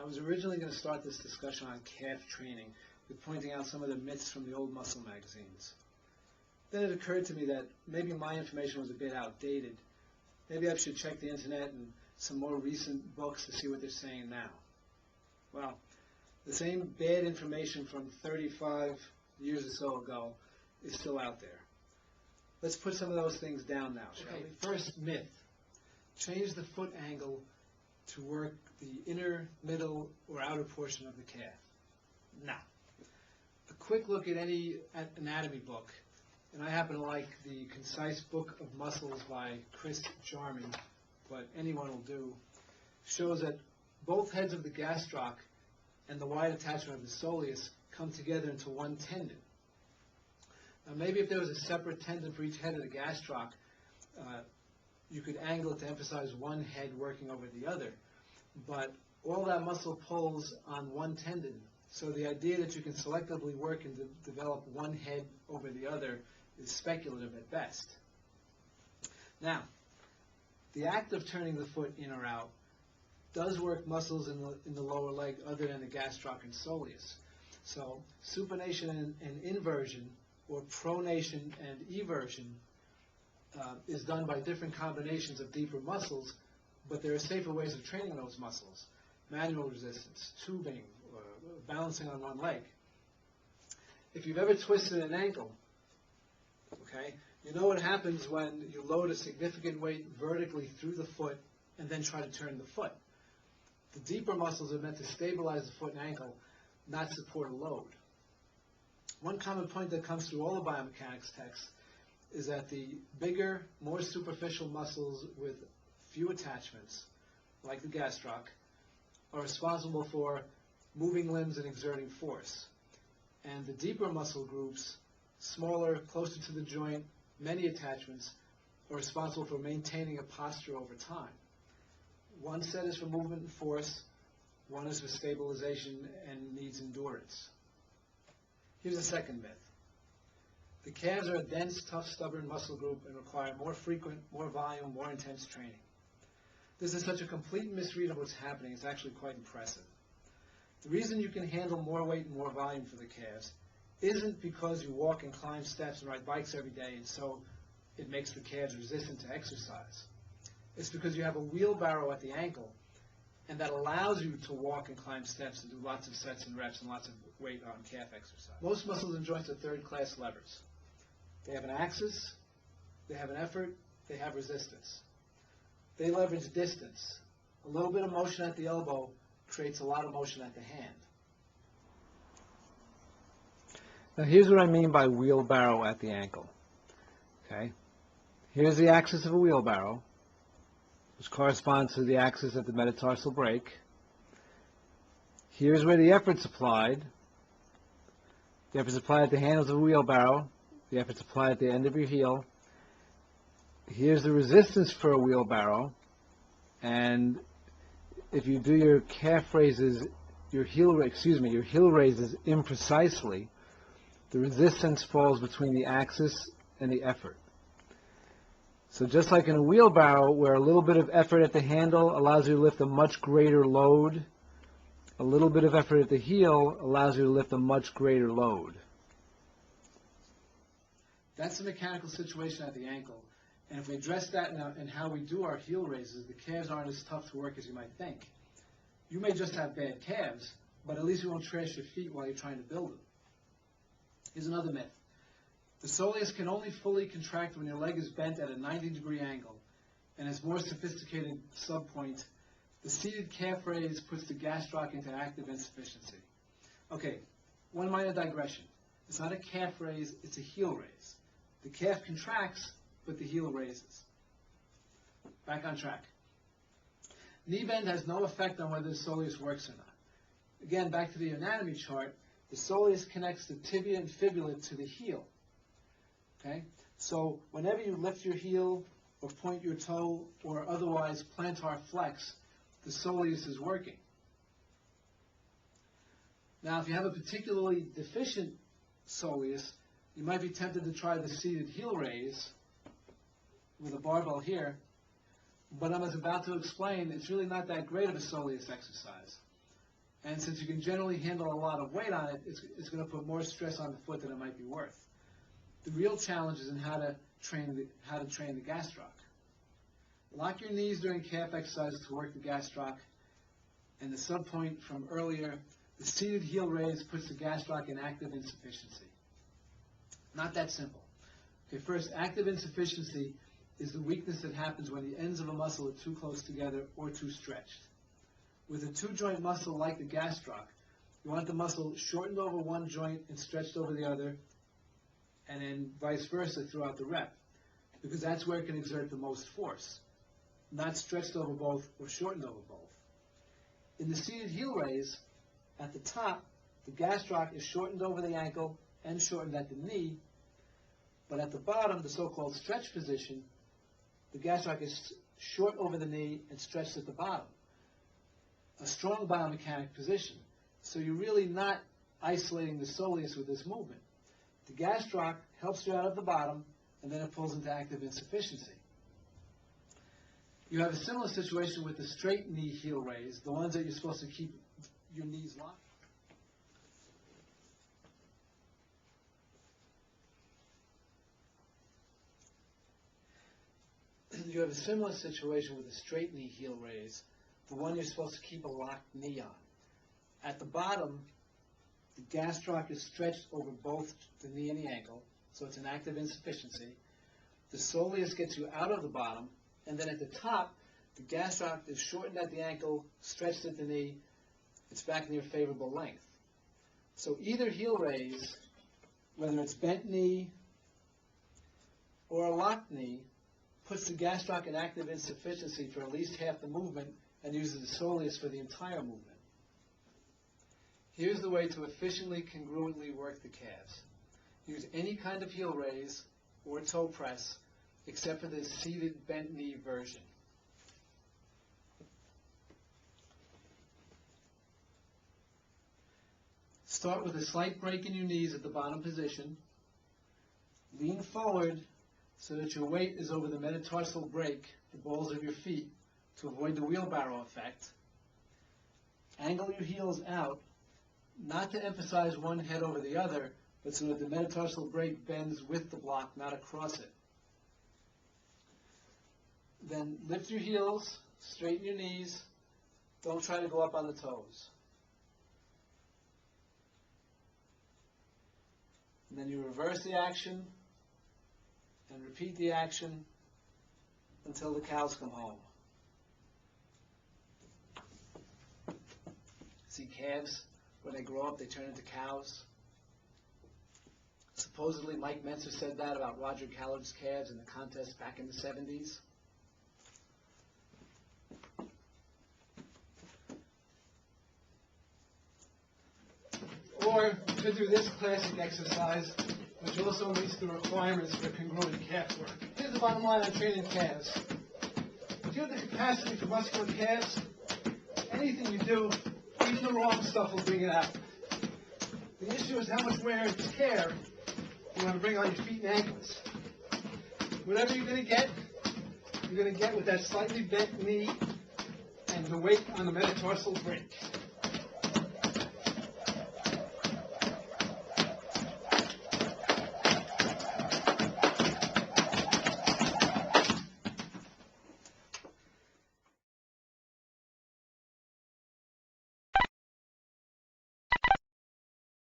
I was originally going to start this discussion on calf training with pointing out some of the myths from the old muscle magazines. Then it occurred to me that maybe my information was a bit outdated. Maybe I should check the internet and some more recent books to see what they're saying now. Well, the same bad information from 35 years or so ago is still out there. Let's put some of those things down now, shall we? First myth, change the foot angle to work the inner, middle, or outer portion of the calf. Now, a quick look at any anatomy book, and I happen to like the Concise Book of Muscles by Chris Jarman, but anyone will do, shows that both heads of the gastroc and the wide attachment of the soleus come together into one tendon. Now maybe if there was a separate tendon for each head of the gastroc, you could angle it to emphasize one head working over the other. But all that muscle pulls on one tendon, so the idea that you can selectively work and develop one head over the other is speculative at best. Now, the act of turning the foot in or out does work muscles in the lower leg other than the gastroc and soleus. So supination and inversion, or pronation and eversion, is done by different combinations of deeper muscles, but there are safer ways of training those muscles. Manual resistance, tubing, balancing on one leg. If you've ever twisted an ankle, okay, you know what happens when you load a significant weight vertically through the foot and then try to turn the foot. The deeper muscles are meant to stabilize the foot and ankle, not support a load. One common point that comes through all the biomechanics texts is that the bigger, more superficial muscles with few attachments, like the gastroc, are responsible for moving limbs and exerting force. And the deeper muscle groups, smaller, closer to the joint, many attachments, are responsible for maintaining a posture over time. One set is for movement and force, one is for stabilization and needs endurance. Here's a second myth. The calves are a dense, tough, stubborn muscle group and require more frequent, more volume, more intense training. This is such a complete misread of what's happening, it's actually quite impressive. The reason you can handle more weight and more volume for the calves isn't because you walk and climb steps and ride bikes every day and so it makes the calves resistant to exercise. It's because you have a wheelbarrow at the ankle, and that allows you to walk and climb steps and do lots of sets and reps and lots of weight on calf exercise. Most muscles and joints are third-class levers. They have an axis, they have an effort, they have resistance. They leverage distance. A little bit of motion at the elbow creates a lot of motion at the hand. Now here's what I mean by wheelbarrow at the ankle. Okay? Here's the axis of a wheelbarrow, which corresponds to the axis at the metatarsal break. Here's where the effort's applied. The effort's applied at the handles of a wheelbarrow. The effort's applied at the end of your heel. Here's the resistance for a wheelbarrow. And if you do your calf raises, your heel raises imprecisely, the resistance falls between the axis and the effort. So just like in a wheelbarrow, where a little bit of effort at the handle allows you to lift a much greater load, a little bit of effort at the heel allows you to lift a much greater load. That's the mechanical situation at the ankle. And if we address that in how we do our heel raises, the calves aren't as tough to work as you might think. You may just have bad calves, but at least you won't trash your feet while you're trying to build them. Here's another myth. The soleus can only fully contract when your leg is bent at a 90-degree angle and has more sophisticated subpoint. The seated calf raise puts the gastroc into active insufficiency. Okay, one minor digression. It's not a calf raise, it's a heel raise. The calf contracts, but the heel raises. Back on track. Knee bend has no effect on whether the soleus works or not. Again, back to the anatomy chart, the soleus connects the tibia and fibula to the heel. Okay? So whenever you lift your heel or point your toe or otherwise plantar flex, the soleus is working. Now, if you have a particularly deficient soleus, you might be tempted to try the seated heel raise with a barbell here, but I'm about to explain, it's really not that great of a soleus exercise. And since you can generally handle a lot of weight on it, it's going to put more stress on the foot than it might be worth. The real challenge is in how to train the gastroc. Lock your knees during calf exercises to work the gastroc, and the subpoint from earlier, the seated heel raise puts the gastroc in active insufficiency. Not that simple. Okay, first, active insufficiency is the weakness that happens when the ends of a muscle are too close together or too stretched. With a two-joint muscle like the gastroc, you want the muscle shortened over one joint and stretched over the other, and then vice versa throughout the rep, because that's where it can exert the most force, not stretched over both or shortened over both. In the seated heel raise, at the top, the gastroc is shortened over the ankle and shortened at the knee, but at the bottom, the so-called stretch position, the gastroc is short over the knee and stretched at the bottom. A strong biomechanic position. So you're really not isolating the soleus with this movement. The gastroc helps you out at the bottom, and then it pulls into active insufficiency. You have a similar situation with the straight knee heel raise, the ones that you're supposed to keep your knees locked. You have a similar situation with a straight knee heel raise, the one you're supposed to keep a locked knee on. At the bottom, the gastroc is stretched over both the knee and the ankle, so it's an active insufficiency. The soleus gets you out of the bottom, and then at the top, the gastroc is shortened at the ankle, stretched at the knee. It's back near favorable length. So either heel raise, whether it's bent knee or a locked knee, puts the gastroc in active insufficiency for at least half the movement and uses the soleus for the entire movement. Here's the way to efficiently, congruently work the calves. Use any kind of heel raise or toe press except for the seated bent knee version. Start with a slight break in your knees at the bottom position. Lean forward so that your weight is over the metatarsal break, the balls of your feet, to avoid the wheelbarrow effect. Angle your heels out, not to emphasize one head over the other, but so that the metatarsal break bends with the block, not across it. Then lift your heels, straighten your knees, don't try to go up on the toes. And then you reverse the action and repeat the action until the cows come home. See calves, when they grow up, they turn into cows. Supposedly, Mike Mentzer said that about Roger Callard's calves in the contest back in the 70s. Or you could do this classic exercise, which also meets the requirements for congruent calf work. Here's the bottom line on training calves. If you have the capacity for muscular calves, anything you do, even the wrong stuff will bring it out. The issue is how much wear and tear you want to bring on your feet and ankles. Whatever you're going to get with that slightly bent knee and the weight on the metatarsal break.